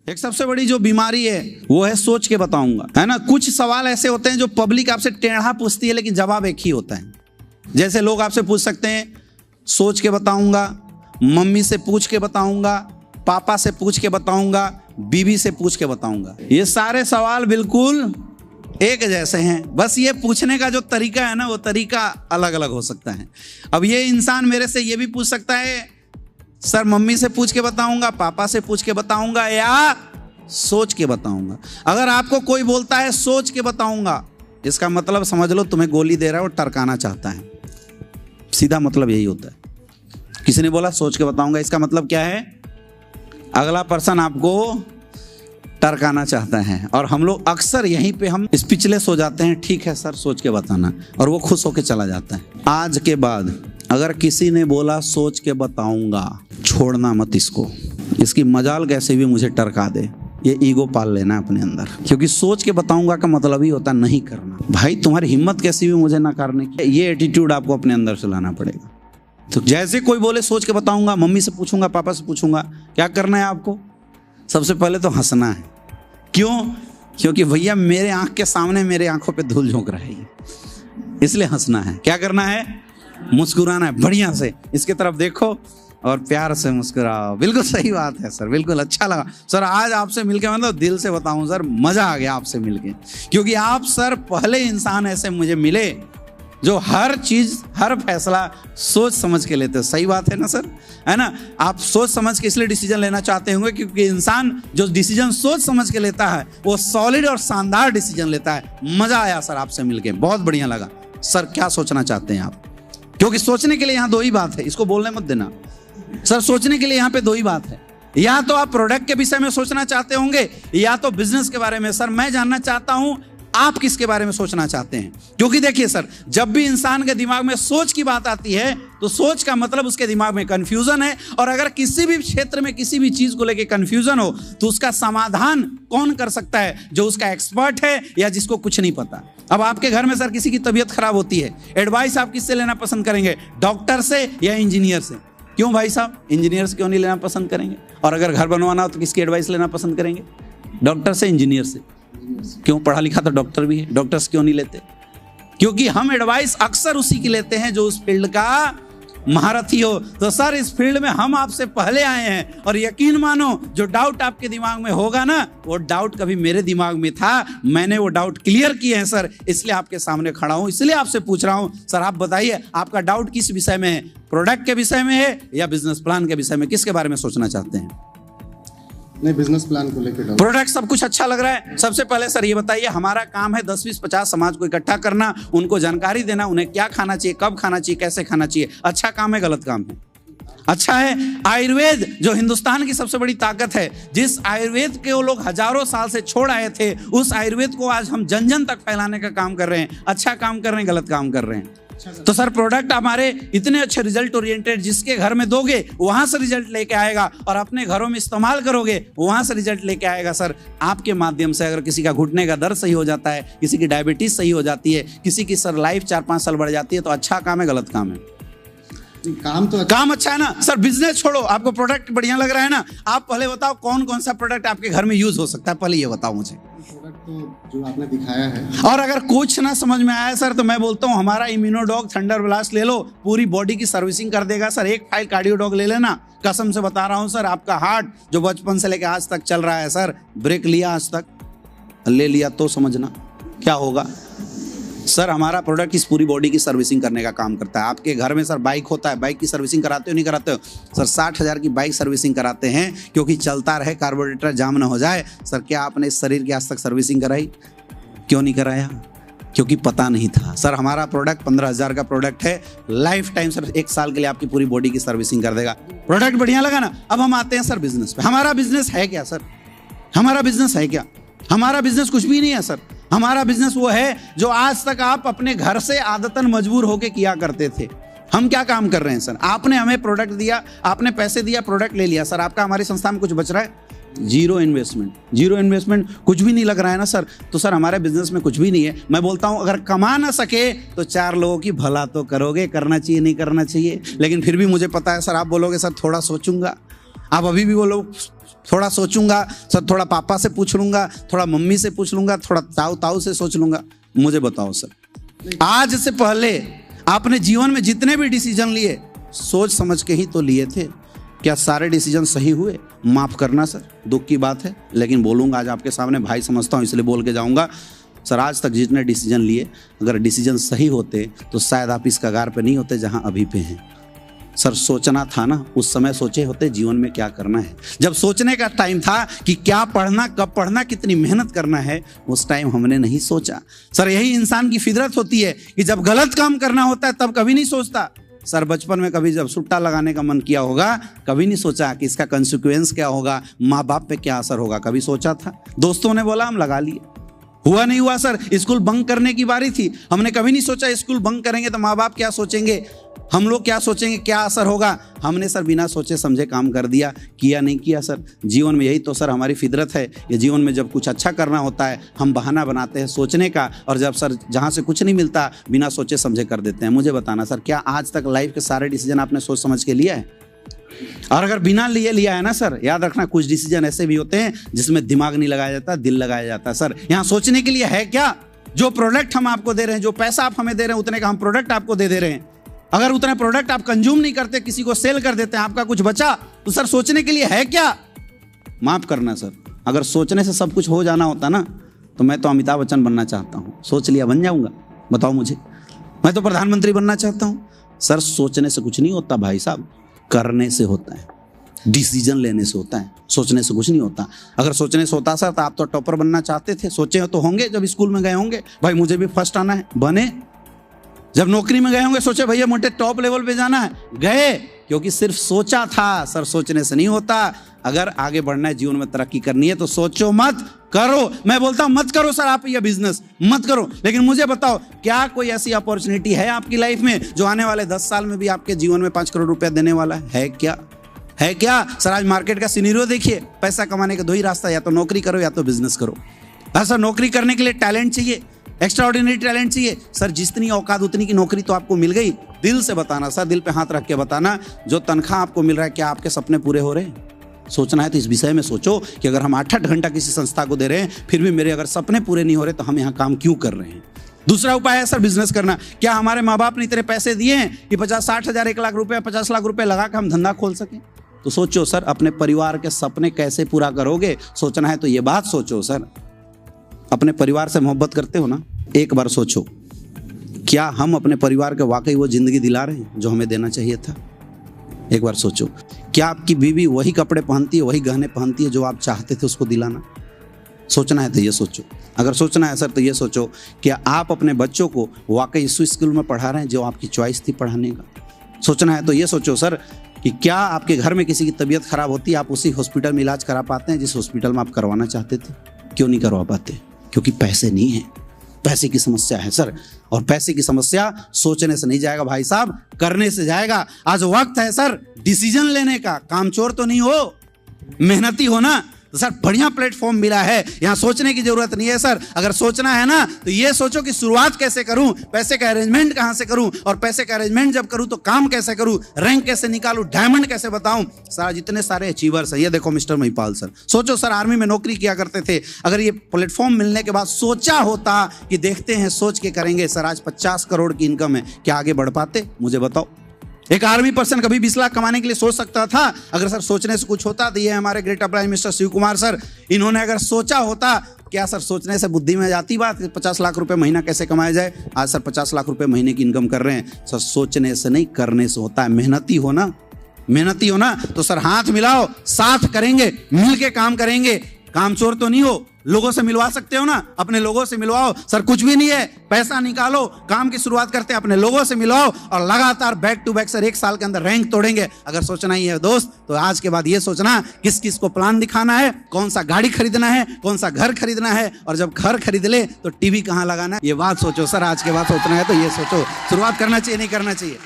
एक सबसे बड़ी जो बीमारी है वो है सोच के बताऊंगा, है ना। कुछ सवाल ऐसे होते हैं जो पब्लिक आपसे टेढ़ा पूछती है लेकिन जवाब एक ही होता है। जैसे लोग आपसे पूछ सकते हैं सोच के बताऊंगा, मम्मी से पूछ के बताऊंगा, पापा से पूछ के बताऊंगा, बीवी से पूछ के बताऊंगा। ये सारे सवाल बिल्कुल एक जैसे हैं, बस ये पूछने का जो तरीका है ना वो तरीका अलग अलग हो सकता है। अब ये इंसान मेरे से ये भी पूछ सकता है सर मम्मी से पूछ के बताऊंगा, पापा से पूछ के बताऊंगा या सोच के बताऊंगा। अगर आपको कोई बोलता है सोच के बताऊंगा, इसका मतलब समझ लो तुम्हें गोली दे रहा है और टरकाना चाहता है। सीधा मतलब यही होता है। किसी ने बोला सोच के बताऊंगा, इसका मतलब क्या है? अगला पर्सन आपको टरकाना चाहता है। और हम लोग अक्सर यहीं पे हम स्पीचलेस हो जाते हैं। ठीक है सर सोच के बताना, और वो खुश होके चला जाता है। आज के बाद अगर किसी ने बोला सोच के बताऊंगा, छोड़ना मत इसको। इसकी मजाल कैसे भी मुझे टरका दे, ये ईगो पाल लेना अपने अंदर, क्योंकि सोच के बताऊंगा का मतलब ही होता नहीं करना। भाई तुम्हारी हिम्मत कैसी भी मुझे नकारने की, ये एटीट्यूड आपको अपने अंदर से लाना पड़ेगा। तो जैसे कोई बोले सोच के बताऊंगा, मम्मी से पूछूंगा, पापा से पूछूंगा, क्या करना है आपको? सबसे पहले तो हंसना है। क्यों? क्योंकि भैया मेरे आंख के सामने मेरे आंखों पे धूल झोंक रही है, इसलिए हंसना है। क्या करना है? मुस्कुराना है बढ़िया से, इसके तरफ देखो और प्यार से मुस्कुराओ। बिल्कुल सही बात है सर, बिल्कुल अच्छा लगा सर आज आपसे मिलके। मतलब दिल से बताऊं सर, मजा आ गया आपसे मिलके, क्योंकि आप सर पहले इंसान ऐसे मुझे मिले जो हर चीज हर फैसला सोच समझ के लेते हो। सही बात है ना सर, है ना। आप सोच समझ के इसलिए डिसीजन लेना चाहते होंगे क्योंकि इंसान जो डिसीजन सोच समझ के लेता है वो सॉलिड और शानदार डिसीजन लेता है। मजा आया सर आपसे मिलके, बहुत बढ़िया लगा सर। क्या सोचना चाहते हैं आप? क्योंकि सोचने के लिए यहाँ दो ही बात है, इसको बोलने मत देना सर। सोचने के लिए यहाँ पे दो ही बात है, या तो आप प्रोडक्ट के विषय में सोचना चाहते होंगे या तो बिजनेस के बारे में। सर मैं जानना चाहता हूं आप किसके बारे में सोचना चाहते हैं, क्योंकि देखिए सर जब भी इंसान के दिमाग में सोच की बात आती है तो सोच का मतलब उसके दिमाग में कंफ्यूजन है। और अगर किसी भी क्षेत्र में किसी भी चीज को लेकर कंफ्यूजन हो तो उसका समाधान कौन कर सकता है? जो उसका एक्सपर्ट है या जिसको कुछ नहीं पता। अब आपके घर में सर किसी की तबीयत खराब होती है, एडवाइस आप किससे लेना पसंद करेंगे? डॉक्टर से या इंजीनियर से? क्यों भाई साहब, इंजीनियर से क्यों नहीं लेना पसंद करेंगे? और अगर घर बनवाना हो तो किसकी एडवाइस लेना पसंद करेंगे? डॉक्टर से, इंजीनियर से। क्यों? पढ़ा लिखा तो डॉक्टर भी है, डॉक्टर्स क्यों नहीं लेते? क्योंकि हम एडवाइस अक्सर उसी की लेते हैं जो उस फील्ड का महारथी हो। तो सर इस फील्ड में हम आपसे पहले आए हैं, और यकीन मानो जो डाउट आपके दिमाग में होगा ना वो डाउट कभी मेरे दिमाग में था, मैंने वो डाउट क्लियर किए हैं सर, इसलिए आपके सामने खड़ा हूं, इसलिए आपसे पूछ रहा हूं। सर आप बताइए आपका डाउट किस विषय में है? प्रोडक्ट के विषय में है या बिजनेस प्लान के विषय में? किसके बारे में सोचना चाहते हैं? नहीं, बिजनेस प्लान को लेकर। प्रोडक्ट सब कुछ अच्छा लग रहा है। सबसे पहले सर ये बताइए, हमारा काम है 10, 20, 50 समाज को इकट्ठा करना, उनको जानकारी देना, उन्हें क्या खाना चाहिए, कब खाना चाहिए, कैसे खाना चाहिए। अच्छा काम है, गलत काम है? अच्छा है। आयुर्वेद जो हिंदुस्तान की सबसे बड़ी ताकत है, जिस आयुर्वेद के वो लोग हजारों साल से छोड़ आए थे, उस आयुर्वेद को आज हम जन जन तक फैलाने का काम कर रहे हैं। अच्छा काम कर रहे हैं, गलत काम कर रहे हैं? तो सर प्रोडक्ट हमारे इतने अच्छे रिजल्ट ओरिएंटेड, जिसके घर में दोगे वहां से रिजल्ट लेके आएगा, और अपने घरों में इस्तेमाल करोगे वहां से रिजल्ट लेके आएगा। सर आपके माध्यम से अगर किसी का घुटने का दर्द सही हो जाता है, किसी की डायबिटीज सही हो जाती है, किसी की सर लाइफ 4-5 साल बढ़ जाती है, तो अच्छा काम है, गलत काम है? काम अच्छा है ना सर। बिजनेस छोड़ो, आपको प्रोडक्ट बढ़िया लग रहा है ना। आप पहले बताओ कौन कौन सा प्रोडक्ट आपके घर में यूज हो सकता है, पहले ये बताओ मुझे। प्रोडक्ट तो जो आपने दिखाया है, और अगर कुछ ना समझ में आया सर तो मैं बोलता हूँ हमारा इम्यूनोडॉग थंडर ब्लास्ट ले लो, पूरी बॉडी की सर्विसिंग कर देगा सर। एक फाइल कार्डियोडॉग ले लेना, कसम से बता रहा हूँ सर। आपका हार्ट जो बचपन से लेकर आज तक चल रहा है सर, ब्रेक लिया आज तक, ले लिया तो समझना क्या होगा। सर हमारा प्रोडक्ट इस पूरी बॉडी की सर्विसिंग करने का काम करता है। आपके घर में सर बाइक होता है, बाइक की सर्विसिंग कराते हो नहीं कराते हो? सर 60,000 की बाइक सर्विसिंग कराते हैं, क्योंकि चलता रहे, कार्बोरेटर जाम ना हो जाए। सर क्या आपने इस शरीर की आज तक सर्विसिंग कराई? क्यों नहीं कराया? क्योंकि पता नहीं था। सर हमारा प्रोडक्ट 15,000 का प्रोडक्ट है, लाइफ टाइम सर 1 साल के लिए आपकी पूरी बॉडी की सर्विसिंग कर देगा। प्रोडक्ट बढ़िया लगा ना। अब हम आते हैं सर बिजनेस पे। हमारा बिजनेस है क्या सर? हमारा बिजनेस है क्या? हमारा बिजनेस कुछ भी नहीं है सर। हमारा बिजनेस वो है जो आज तक आप अपने घर से आदतन मजबूर होके किया करते थे। हम क्या काम कर रहे हैं सर? आपने हमें प्रोडक्ट दिया, आपने पैसे दिया, प्रोडक्ट ले लिया। सर आपका हमारी संस्था में कुछ बच रहा है? Zero investment. जीरो इन्वेस्टमेंट, कुछ भी नहीं लग रहा है ना सर। तो सर हमारे बिजनेस में कुछ भी नहीं है। मैं बोलता हूं अगर कमा ना सके तो 4 लोगों की भला तो करोगे, करना चाहिए नहीं करना चाहिए। लेकिन फिर भी मुझे पता है सर आप बोलोगे सर थोड़ा सोचूंगा। आप अभी भी बोलो थोड़ा सोचूंगा सर, थोड़ा पापा से पूछ लूंगा, थोड़ा मम्मी से पूछ लूंगा, थोड़ा ताऊ ताऊ से सोच लूंगा। मुझे बताओ सर, आज से पहले आपने जीवन में जितने भी डिसीजन लिए सोच समझ के ही तो लिए थे। क्या सारे डिसीजन सही हुए? माफ करना सर, दुख की बात है, लेकिन बोलूंगा आज आपके सामने, भाई समझता हूं इसलिए बोल के जाऊंगा। सर आज तक जितने डिसीजन लिए, अगर डिसीजन सही होते तो शायद आप इस कगार पे नहीं होते जहां अभी पे हैं। सर सोचना था ना, उस समय सोचे होते जीवन में क्या करना है। जब सोचने का टाइम था कि क्या पढ़ना, कब पढ़ना, कितनी मेहनत करना है, उस टाइम हमने नहीं सोचा। सर यही इंसान की फितरत होती है कि जब गलत काम करना होता है तब कभी नहीं सोचता। सर बचपन में कभी जब सुट्टा लगाने का मन किया होगा, कभी नहीं सोचा कि इसका कंसिक्वेंस क्या होगा, माँ बाप पे क्या असर होगा, कभी सोचा था? दोस्तों ने बोला हम लगा लिए, हुआ नहीं हुआ। सर स्कूल बंक करने की बारी थी, हमने कभी नहीं सोचा स्कूल बंक करेंगे तो माँ बाप क्या सोचेंगे, हम लोग क्या सोचेंगे, क्या असर होगा। हमने सर बिना सोचे समझे काम कर दिया, किया नहीं किया। सर जीवन में यही तो सर हमारी फितरत है। ये जीवन में जब कुछ अच्छा करना होता है हम बहाना बनाते हैं सोचने का, और जब सर जहाँ से कुछ नहीं मिलता बिना सोचे समझे कर देते हैं। मुझे बताना सर, क्या आज तक लाइफ के सारे डिसीजन आपने सोच समझ के लिया है? और अगर बिना लिए लिया है ना सर, याद रखना कुछ डिसीजन ऐसे भी होते हैं जिसमें दिमाग नहीं लगाया जाता, दिल लगाया जाता है। सर यहाँ सोचने के लिए है क्या? जो प्रोडक्ट हम आपको दे रहे हैं, जो पैसा आप हमें दे रहे हैं, उतने का हम प्रोडक्ट आपको दे रहे हैं। अगर उतना प्रोडक्ट आप कंज्यूम नहीं करते, किसी को सेल कर देते हैं, आपका कुछ बचा, तो सर सोचने के लिए है क्या? माफ करना सर, अगर सोचने से सब कुछ हो जाना होता ना तो मैं तो अमिताभ बच्चन बनना चाहता हूँ। सोच लिया बन जाऊंगा? बताओ मुझे, मैं तो प्रधानमंत्री बनना चाहता हूँ। सर सोचने से कुछ नहीं होता भाई साहब, करने से होता है, डिसीजन लेने से होता है, सोचने से कुछ नहीं होता। अगर सोचने से होता सर तो आप तो टॉपर बनना चाहते थे, सोचे तो होंगे जब स्कूल में गए होंगे, भाई मुझे भी फर्स्ट आना है, बने। जब नौकरी में गए होंगे सोचे भैया मुझे टॉप लेवल पे जाना है, गए, क्योंकि सिर्फ सोचा था। सर सोचने से नहीं होता। अगर आगे बढ़ना है, जीवन में तरक्की करनी है तो सोचो मत, करो। मैं बोलता हूं मत करो सर आप ये बिजनेस मत करो, लेकिन मुझे बताओ क्या कोई ऐसी अपॉर्चुनिटी है आपकी लाइफ में जो आने वाले 10 साल में भी आपके जीवन में 5 करोड़ रुपया देने वाला है क्या? है क्या? सर आज मार्केट का सिनेरियो देखिए, पैसा कमाने का दो ही रास्ता, या तो नौकरी करो या तो बिजनेस करो। सर नौकरी करने के लिए टैलेंट चाहिए, एक्स्ट्रा ऑर्डिनरी टैलेंट चाहिए। सर जितनी औकात उतनी की नौकरी तो आपको मिल गई। दिल से बताना सर, दिल पे हाथ रख के बताना, जो तनख्वाह आपको मिल रहा है क्या आपके सपने पूरे हो रहे हैं? सोचना है तो इस विषय में सोचो कि अगर हम 8-8 घंटा किसी संस्था को दे रहे हैं फिर भी मेरे अगर सपने पूरे नहीं हो रहे तो हम यहाँ काम क्यों कर रहे हैं? दूसरा उपाय है सर बिजनेस करना। क्या हमारे माँ बाप ने इतने पैसे दिए हैं कि 50-60 हज़ार, 1 लाख रुपए, 50 लाख रुपए लगा कर हम धंधा खोल सकें? तो सोचो सर अपने परिवार के सपने कैसे पूरा करोगे। सोचना है तो ये बात सोचो सर। अपने परिवार से मोहब्बत करते हो ना, एक बार सोचो क्या हम अपने परिवार को वाकई वो जिंदगी दिला रहे हैं जो हमें देना चाहिए था? एक बार सोचो क्या आपकी बीवी वही कपड़े पहनती है, वही गहने पहनती है जो आप चाहते थे उसको दिलाना? सोचना है तो ये सोचो। अगर सोचना है सर तो ये सोचो क्या आप अपने बच्चों को वाकई इस स्कूल में पढ़ा रहे हैं जो आपकी चॉइस थी पढ़ाने का? सोचना है तो ये सोचो सर कि क्या आपके घर में किसी की तबीयत खराब होती है, आप उसी हॉस्पिटल में इलाज करा पाते हैं जिस हॉस्पिटल में आप करवाना चाहते थे? क्यों नहीं करवा पाते? क्योंकि पैसे नहीं है, पैसे की समस्या है सर। और पैसे की समस्या सोचने से नहीं जाएगा भाई साहब, करने से जाएगा। आज वक्त है सर डिसीजन लेने का। कामचोर तो नहीं हो, मेहनती हो ना। तो सर बढ़िया प्लेटफॉर्म मिला है, यहाँ सोचने की जरूरत नहीं है सर। अगर सोचना है ना तो ये सोचो कि शुरुआत कैसे करूं, पैसे का अरेंजमेंट कहां से करूं, और पैसे का अरेंजमेंट जब करूं तो काम कैसे करूं, रैंक कैसे निकालूं, डायमंड कैसे बताऊं। सर जितने सारे अचीवर्स हैं, ये देखो मिस्टर महिपाल सर, सोचो सर आर्मी में नौकरी किया करते थे। अगर ये प्लेटफॉर्म मिलने के बाद सोचा होता कि देखते हैं सोच के करेंगे, सर आज 50 करोड़ की इनकम है, क्या आगे बढ़ पाते? मुझे बताओ। एक आर्मी पर्सन कभी 20 लाख कमाने के लिए सोच सकता था? अगर सर सोचने से कुछ होता तो ये हमारे great prime minister Shiv Kumar sir, इन्होंने अगर सोचा होता, क्या सर सोचने से बुद्धि में जाती बात 50 लाख रुपए महीना कैसे कमाया जाए? आज सर 50 लाख रुपए महीने की इनकम कर रहे हैं। सर सोचने से नहीं करने से होता है। मेहनती हो ना, मेहनती हो ना तो सर हाथ मिलाओ, साथ करेंगे, मिल के काम करेंगे। कामचोर तो नहीं हो, लोगों से मिलवा सकते हो ना, अपने लोगों से मिलवाओ। सर कुछ भी नहीं है, पैसा निकालो, काम की शुरुआत करते हैं, अपने लोगों से मिलवाओ और लगातार बैक टू बैक सर 1 साल के अंदर रैंक तोड़ेंगे। अगर सोचना ही है दोस्त तो आज के बाद ये सोचना किस किस को प्लान दिखाना है, कौन सा गाड़ी खरीदना है, कौन सा घर खरीदना है, और जब घर खरीद ले तो टीवी कहाँ लगाना है, ये बात सोचो सर। आज के बाद सोचना है तो ये सोचो। शुरुआत करना चाहिए नहीं करना चाहिए?